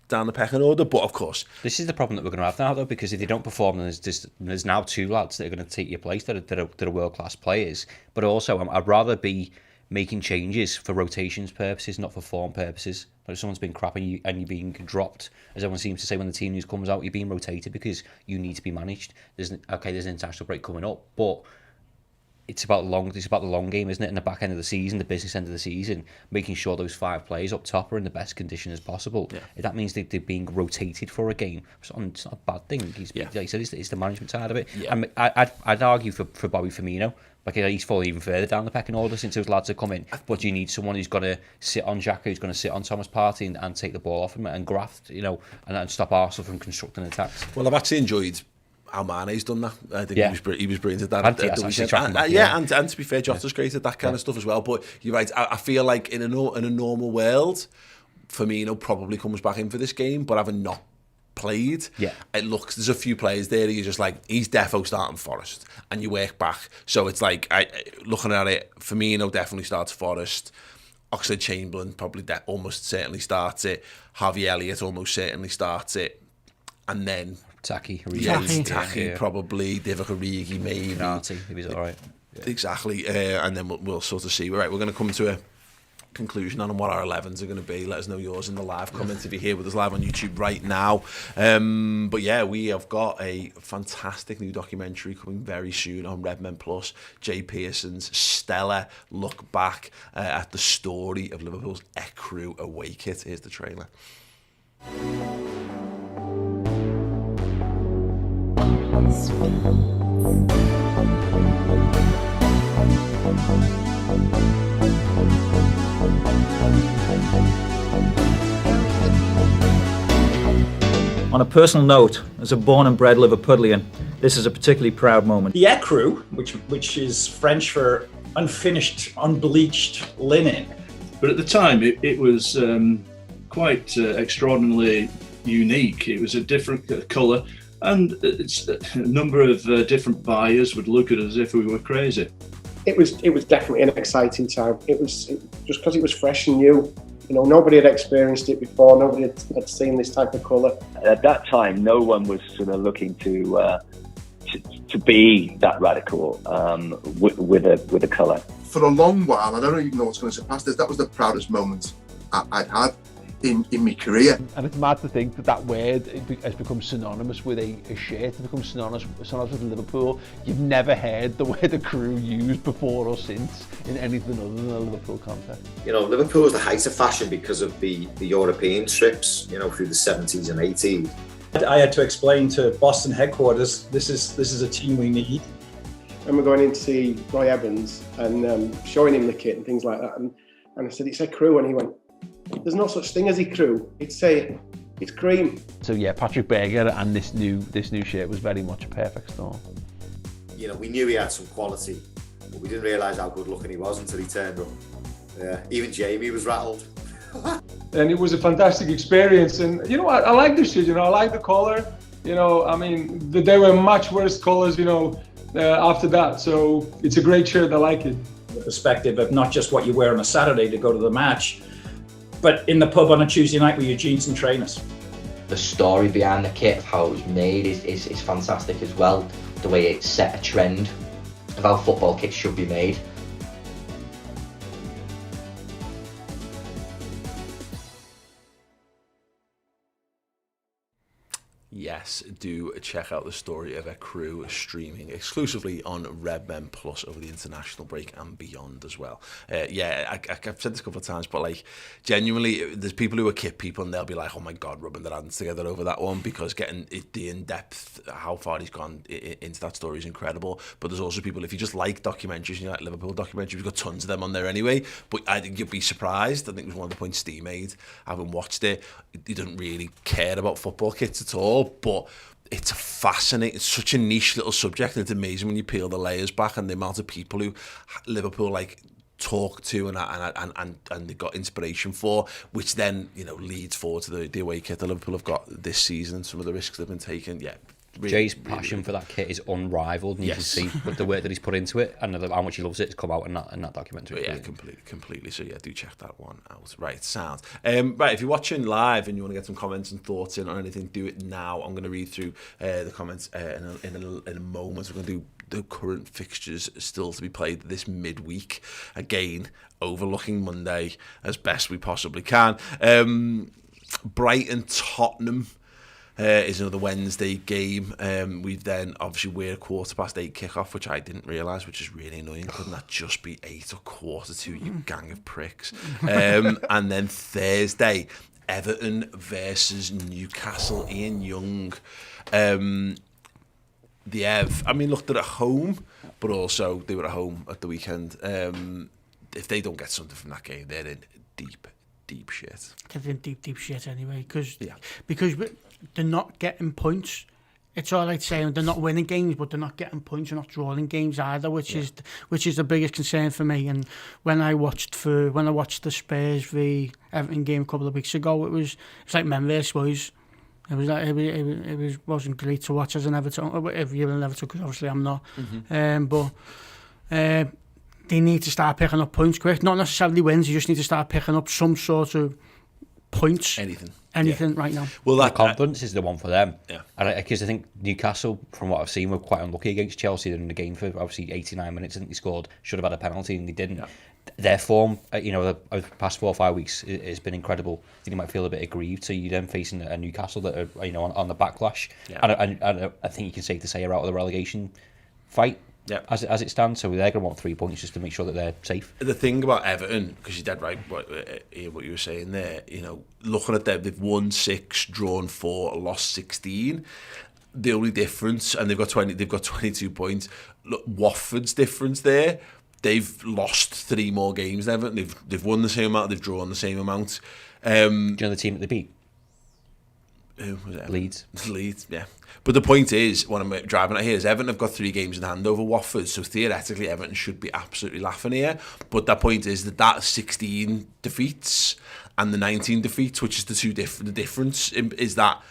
down the pecking order. But of course, this is the problem that we're going to have now, though, because if they don't perform, then there's now 2 lads that are going to take your place that are world-class players. But also, I'd rather be making changes for rotations purposes, not for form purposes. Like if someone's been crap and you're being dropped, as everyone seems to say when the team news comes out, you're being rotated because you need to be managed. There's an international break coming up, but it's about the long game, isn't it? In the back end of the season, the business end of the season, making sure those 5 players up top are in the best condition as possible. Yeah. If that means they're being rotated for a game, it's not a bad thing. Like I said, it's the management side of it. Yeah. I'd argue for Bobby Firmino. Like he's fallen even further down the pecking order since those lads have come in. But you need someone who's going to sit on Xhaka, who's going to sit on Thomas Partey and take the ball off him and graft, and stop Arsenal from constructing attacks. Well, I've actually enjoyed how Mane's done that. I think he was brilliant at that. And to be fair, Jota's great at that kind of stuff as well. But you're right. I feel like in a normal world, Firmino probably comes back in for this game, but having not played, there's a few players there that you're just like, he's defo starting Forest, and you work back. So it's like, looking at it, Firmino definitely starts Forest. Oxlade-Chamberlain probably almost certainly starts it. Harvey Elliott almost certainly starts it. And then Taki probably. Divock Origi maybe. Penalty, if he's all right. Yeah. Exactly. And then we'll sort of see. Right, we're going to come to a conclusion on what our 11s are going to be. Let us know yours in the live comments if you're here with us live on YouTube right now. But yeah, we have got a fantastic new documentary coming very soon on Redmen Plus. Jay Pearson's stellar look back at the story of Liverpool's Ecru away kit. Here's the trailer. On a personal note, as a born and bred Liverpudlian, this is a particularly proud moment. The Ecru, which is French for unfinished, unbleached linen. But at the time, it was quite extraordinarily unique. It was a different colour, and it's a number of different buyers would look at us as if we were crazy. It was definitely an exciting time. It was just because it was fresh and new. Nobody had experienced it before. Nobody had seen this type of colour. At that time, no one was sort of looking to be that radical with a colour. For a long while, I don't even know what's going to surpass this. That was the proudest moment I'd had in my career. And it's mad to think that word has become synonymous with a shirt. It's become synonymous with Liverpool. You've never heard the word Ecru used before or since in anything other than a Liverpool context. Liverpool was the height of fashion because of the European trips, through the 70s and 80s. I had to explain to Boston headquarters, this is a team we need. And we're going in to see Roy Evans and showing him the kit and things like that. And I said, it's Ecru, and he went, there's no such thing as Ecru. It's cream. So yeah, Patrick Berger and this new shirt was very much a perfect storm. We knew he had some quality, but we didn't realise how good looking he was until he turned up. Yeah, even Jamie was rattled. And it was a fantastic experience. And I like this shit. I like the colour. There were much worse colours. After that. So it's a great shirt. I like it. The perspective of not just what you wear on a Saturday to go to the match, but in the pub on a Tuesday night with your jeans and trainers. The story behind the kit, of how it was made, is fantastic as well. The way it set a trend of how football kits should be made. Yes, do check out the story of Ecru streaming exclusively on Redmen Plus over the international break and beyond as well. I've said this a couple of times, but genuinely, there's people who are kit people and they'll be like, oh my God, rubbing their hands together over that one, because getting the in-depth, how far he's gone into that story is incredible. But there's also people, if you just like documentaries and you like Liverpool documentaries, we've got tons of them on there anyway, but I think you'd be surprised. I think it was one of the points Steve made, having watched it. He doesn't really care about football kits at all, but it's it's such a niche little subject, and it's amazing when you peel the layers back and the amount of people who Liverpool talk to and they got inspiration for, which then leads forward to the away kit that Liverpool have got this season and some of the risks they've been taking. Yeah, Jay's passion for that kit is unrivaled, and you can see with the work that he's put into it and how much he loves it. It's come out in that documentary. Yeah, completely. So yeah, do check that one out. Right, sound. Right, if you're watching live and you want to get some comments and thoughts in on anything, do it now. I'm going to read through the comments in a moment. We're going to do the current fixtures still to be played this midweek. Again, overlooking Monday as best we possibly can. Brighton Tottenham is another Wednesday game. We then obviously we're 8:15 kickoff, which I didn't realise, which is really annoying. Couldn't that just be 8 or 8:45, you gang of pricks? And then Thursday, Everton versus Newcastle. Ian Young. The Ev, I mean, look, they're at home, but also they were at home at the weekend. If they don't get something from that game, they're in deep shit. They're in deep shit anyway, because they're not getting points. It's all right saying they're not winning games, but they're not getting points. They're not drawing games either, which is the biggest concern for me. And when I watched the Spurs v Everton game a couple of weeks ago, it was like men versus boys. It wasn't great to watch as an Everton. If you're an Everton, because obviously I'm not. But they need to start picking up points quick. Not necessarily wins. You just need to start picking up some sort of points. Anything right now. Well, that confidence is the one for them. Yeah. And because I think Newcastle, from what I've seen, were quite unlucky against Chelsea. They're in the game for obviously 89 minutes. I think they scored. Should have had a penalty and they didn't. Yeah. Their form, the past 4 or 5 weeks has been incredible. I think you might feel a bit aggrieved. So you're then facing a Newcastle that are on the backlash. Yeah. And I think you can safe to say are out of the relegation fight. Yeah. As it stands, so they're going to want 3 points just to make sure that they're safe. The thing about Everton, because you're dead right, what you were saying there, looking at them, they've won 6, drawn 4, lost 16. The only difference, and they've got 22 points. Look, Watford's difference there. They've lost 3 more games than Everton. They've won the same amount. They've drawn the same amount. Do you know the team that they beat? Who was it? Leeds, yeah. But the point is, what I'm driving at here is Everton have got 3 games in hand over Watford, so theoretically Everton should be absolutely laughing here. But that point is that 16 defeats and the 19 defeats, which is the difference is that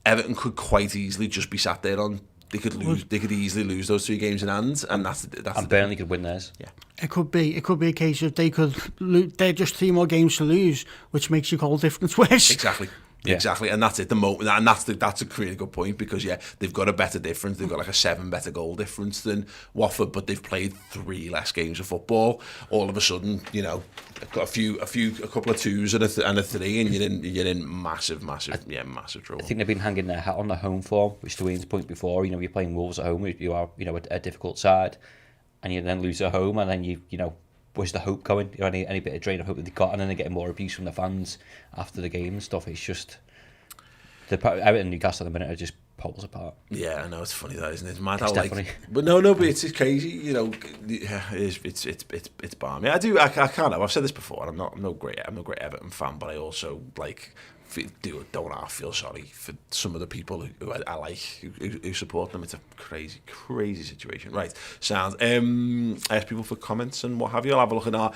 Everton could quite easily just be sat there on. They could easily lose those 3 games in hand, and that's and Burnley could win theirs. Yeah, it could be a case of they're just 3 more games to lose, which makes your goal difference worse. Exactly. Yeah. Exactly, and that's it. The moment, and that's a really good point because they've got a better difference. They've got like a 7 better goal difference than Watford, but they've played 3 less games of football. All of a sudden, got a couple of 2s and a 3, and you're in massive trouble. I think they've been hanging their hat on the home form, which to Wayne's point before, you're playing Wolves at home, you are a difficult side, and you then lose at home, and then you where's the hope going? Any bit of drain of hope that they got, and then they're getting more abuse from the fans after the game and stuff. It's just Everton and Newcastle at the minute are just poles apart. Yeah, I know, it's funny that, isn't it? It's mad it's how definitely... but but it's crazy. It's balmy. I can't. I've said this before. I'm no great Everton fan, but I also don't feel sorry for some of the people who I like who support them. It's a crazy situation. Right, sounds. I ask people for comments and what have you. I'll have a look at our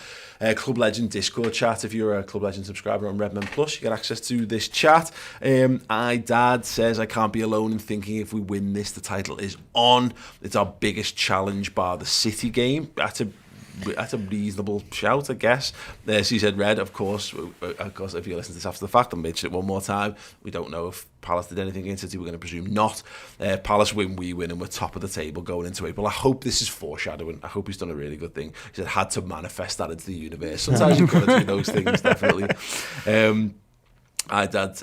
Club Legend Discord chat. If you're a Club Legend subscriber on Redmen Plus, you get access to this chat. Dad says, I can't be alone in thinking if we win this, the title is on. It's our biggest challenge bar the City game. That's a reasonable shout, I guess. She said Red, of course, if you listen to this after the fact, I'll mention it one more time. We don't know if Palace did anything against City. We're going to presume not. Palace win, we win, and we're top of the table going into April. I hope this is foreshadowing. I hope he's done a really good thing. He said, had to manifest that into the universe. Sometimes you've got to do those things, definitely. Dad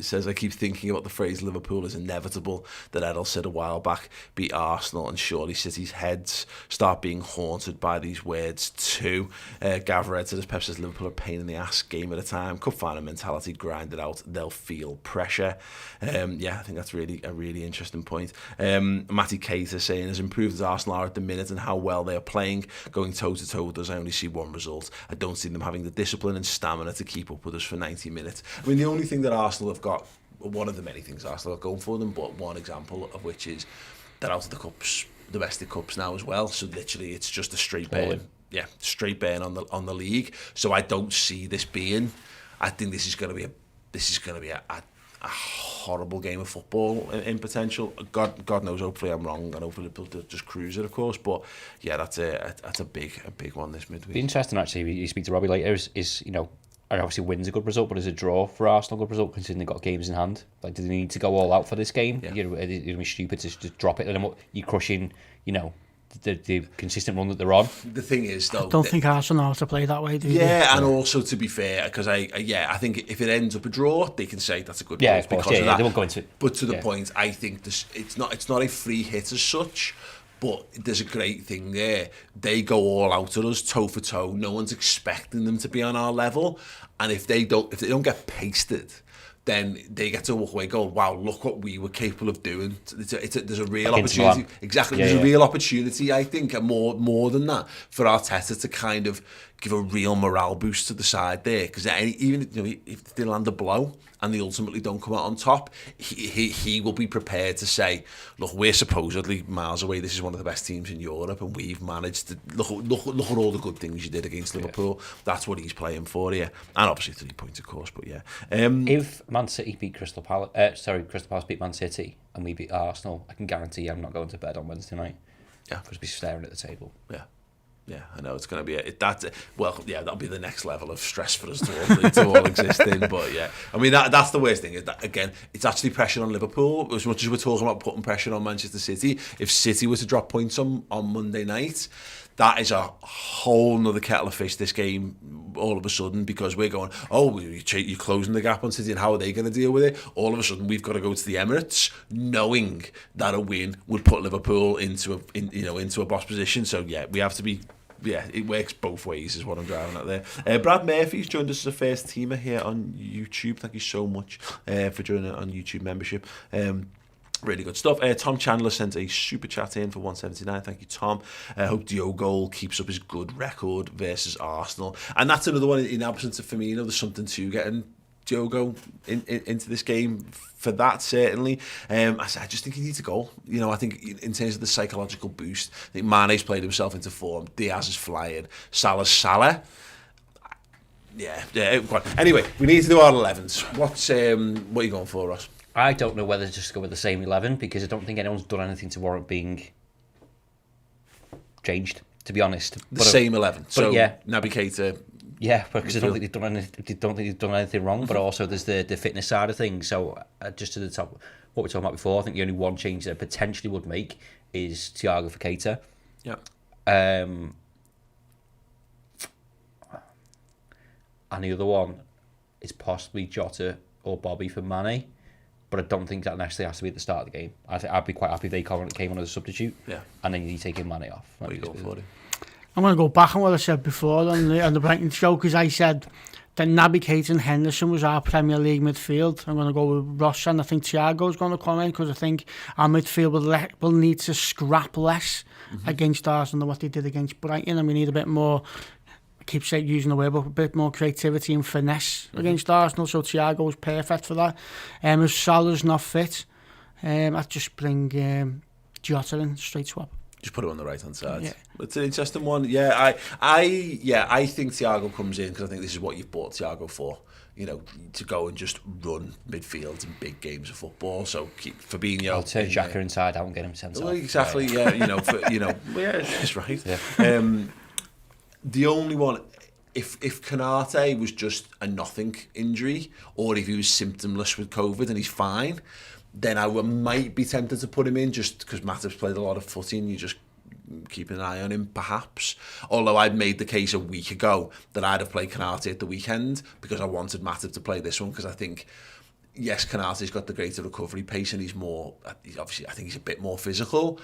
says, I keep thinking about the phrase Liverpool is inevitable that Edel said a while back, beat Arsenal, and surely City's heads start being haunted by these words too. Gavred said, as Pep says, Liverpool are a pain in the ass game at a time. Cup final mentality, grind it out, they'll feel pressure. I think that's a really interesting point. Matty Cater saying, as improved as Arsenal are at the minute and how well they are playing, going toe-to-toe with us, I only see one result. I don't see them having the discipline and stamina to keep up with us for 90 minutes. I mean, the only thing that Arsenal have got, one of the many things Arsenal have going for them, but one example of which is they're out of the cups, domestic cups now as well. So literally, it's just a straight burn. Yeah, straight burn on the league. So I don't see this being. I think this is going to be a horrible game of football in potential. God knows, hopefully I'm wrong, and hopefully Liverpool just cruise it, of course. But yeah, that's a big one this midweek. It'd be interesting actually. You speak to Robbie later. Is you know, and obviously wins a good result, but is a draw for Arsenal a good result considering they've got games in hand? Like, do they need to go all out for this game? Yeah. You know, it'd be stupid to just drop it, and then you're crushing, you know, the consistent run that they're on. The thing is, though, I don't think Arsenal have to play that way, do they? Yeah, and also to be fair, because I think if it ends up a draw, they can say that's a good Yeah, result of course, because of that. They won't go into it. But to the point, I think it's not a free hit as such. But there's a great thing there. They go all out at us, toe for toe. No one's expecting them to be on our level, and if they don't get pasted, then they get to walk away going, wow, look what we were capable of doing. There's a real opportunity. Exactly, there's a real opportunity, I think, and more than that, for Arteta to kind of give a real morale boost to the side there. Because even if they land a blow and they ultimately don't come out on top, he will be prepared to say, look, we're supposedly miles away. This is one of the best teams in Europe, and we've managed to look at all the good things you did against Liverpool. That's what he's playing for here, and obviously 3 points, of course. But yeah, if Man City beat Crystal Palace beat Man City, and we beat Arsenal, I can guarantee I'm not going to bed on Wednesday night. Yeah, because we'll be staring at the table. Yeah, I know it's going to be that'll be the next level of stress for us to all exist in. But yeah, I mean that's the worst thing. Is that again, it's actually pressure on Liverpool as much as we're talking about putting pressure on Manchester City. If City were to drop points on Monday night, that is a whole nother kettle of fish, this game, all of a sudden, because we're going, you're closing the gap on City, and how are they going to deal with it? All of a sudden, we've got to go to the Emirates, knowing that a win would put Liverpool into a boss position. So yeah, we have to be. Yeah, it works both ways, is what I'm driving at there. Brad Murphy's joined us as a first teamer here on YouTube. Thank you so much for joining on YouTube membership. Really good stuff. Tom Chandler sent a super chat in for 179. Thank you, Tom. I hope Diogo keeps up his good record versus Arsenal. And that's another one, in absence of Firmino, there's something to getting Diogo into this game for that, certainly. I just think he needs a goal. You know, I think in terms of the psychological boost, I think Mane's played himself into form. Diaz is flying. Salah's Salah. Yeah. Anyway, we need to do our 11s. What are you going for, Ross? I don't know whether to just go with the same 11 because I don't think anyone's done anything to warrant being changed, to be honest. Same 11. So yeah, Naby Keita. Yeah, because I don't think they've done anything wrong, but also there's the fitness side of things. So just to the top, what we were talking about before, I think the only one change that I potentially would make is Thiago for Keita. Yeah. And the other one is possibly Jota or Bobby for Mane, but I don't think that necessarily has to be at the start of the game. I'd be quite happy if they came on as a substitute. Yeah. And then you take in Mane off. What are you going for it? I'm going to go back on what I said before on the Brighton show, because I said that Naby Keita and Henderson was our Premier League midfield. I'm going to go with Ross, and I think Thiago's going to come in because I think our midfield will need to scrap less against Arsenal than what they did against Brighton, and we need a bit more, I keep saying using the word, but a bit more creativity and finesse against Arsenal, so Thiago was perfect for that. If Salah's not fit, I'd just bring Jota in, straight swap. Just put it on the right hand side. Yeah. It's an interesting one. Yeah, I think Thiago comes in because I think this is what you've bought Thiago for. You know, to go and just run midfield in big games of football. So keep Fabinho. I'll turn Xhaka inside out and get him sent off. Exactly. Yeah. That's right. Yeah. The only one, if Konate was just a nothing injury, or if he was symptomless with COVID and he's fine, then I might be tempted to put him in just because Matip's played a lot of footy and you just keep an eye on him, perhaps. Although I'd made the case a week ago that I'd have played Konate at the weekend because I wanted Matip to play this one, because I think, yes, Konate's got the greater recovery pace and he's obviously, I think he's a bit more physical.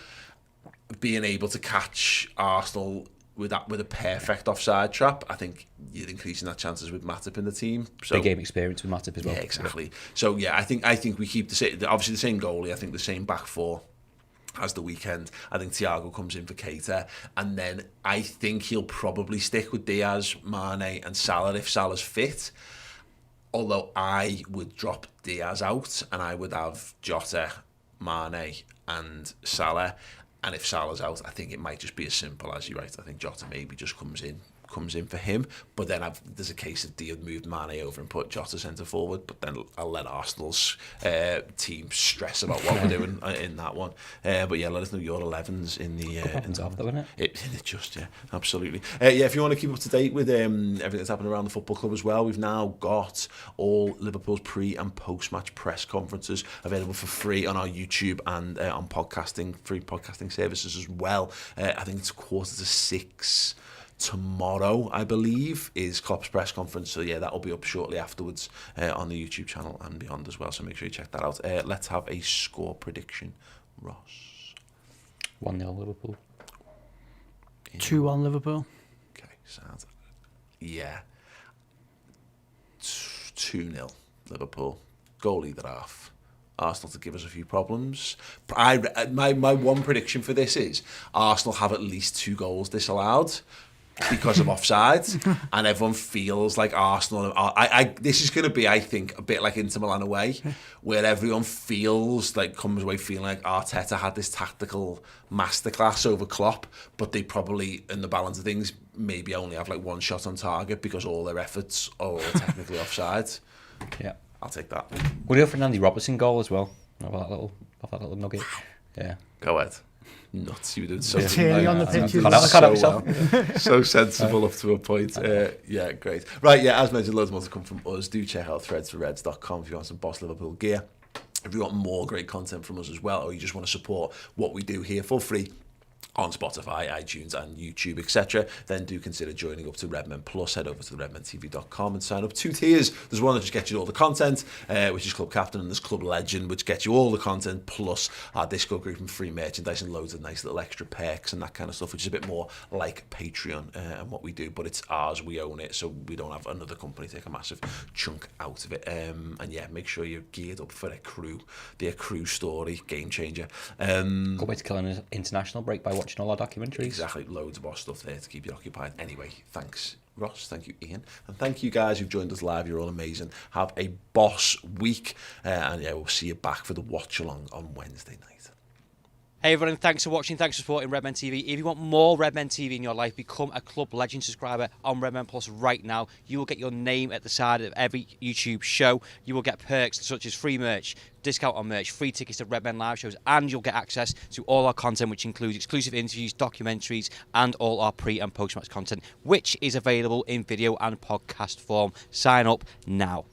Being able to catch Arsenal with a perfect offside trap, I think you're increasing that chances with Matip in the team. So, big game experience with Matip as well. Yeah, exactly. So yeah, I think we keep obviously the same goalie. I think the same back four as the weekend. I think Thiago comes in for Keita, and then I think he'll probably stick with Diaz, Mane, and Salah if Salah's fit. Although I would drop Diaz out, and I would have Jota, Mane, and Salah. And if Salah's out, I think it might just be as simple as you're right. I think Jota maybe just comes in, comes in for him. But then there's a case of Dia moved Mane over and put Jota centre forward. But then I'll let Arsenal's team stress about what we're doing in that one. But yeah, let us know your 11s in the. Happens after, isn't it? It just, yeah, absolutely. Yeah, if you want to keep up to date with everything that's happening around the football club as well, we've now got all Liverpool's pre and post match press conferences available for free on our YouTube and on free podcasting services as well. I think it's 5:45 tomorrow, I believe, is Klopp's press conference. So yeah, that'll be up shortly afterwards on the YouTube channel and beyond as well. So make sure you check that out. Let's have a score prediction, Ross. 1-0 Liverpool. 2-1 Liverpool. Okay, sounds. Yeah. 2-0 Liverpool. Goal either half. Arsenal to give us a few problems. My one prediction for this is Arsenal have at least 2 goals disallowed because of offside, and everyone feels like Arsenal. This is going to be, I think, a bit like Inter Milan away, where everyone comes away feeling like Arteta had this tactical masterclass over Klopp, but they probably, in the balance of things, maybe only have like 1 shot on target because all their efforts are all technically offside. Yeah, I'll take that. What do you for an Andy Robertson goal as well? Off that little nugget. Yeah. Go ahead. Nuts, you were doing so on the pitch. So sensible up to a point. Yeah, great. Right, yeah, as mentioned, loads more to come from us. Do check out threadsforreds.com if you want some Boss Liverpool gear. If you want more great content from us as well, or you just want to support what we do here for free on Spotify, iTunes and YouTube, etc., then do consider joining up to Redmen Plus. Head over to redmentv.com and sign up. 2 tiers. There's one that just gets you all the content, which is Club Captain, and there's Club Legend, which gets you all the content plus our Discord group and free merchandise and loads of nice little extra perks and that kind of stuff, which is a bit more like Patreon and what we do, but it's ours, we own it, so we don't have another company take a massive chunk out of it. And yeah, make sure you're geared up for Ecru, the Ecru story, game changer. Good way to kill an international break by watching all our documentaries. Exactly, loads of our stuff there to keep you occupied. Anyway, thanks Ross, thank you Ian, and thank you guys who've joined us live. You're all amazing. Have a boss week, and yeah, we'll see you back for the watch along on Wednesday night. Hey everyone, thanks for watching, thanks for supporting Redmen TV. If you want more Redmen TV in your life, become a Club Legend subscriber on Redmen Plus right now. You will get your name at the side of every YouTube show. You will get perks such as free merch, discount on merch, free tickets to Redmen live shows, and you'll get access to all our content, which includes exclusive interviews, documentaries, and all our pre- and post-match content, which is available in video and podcast form. Sign up now.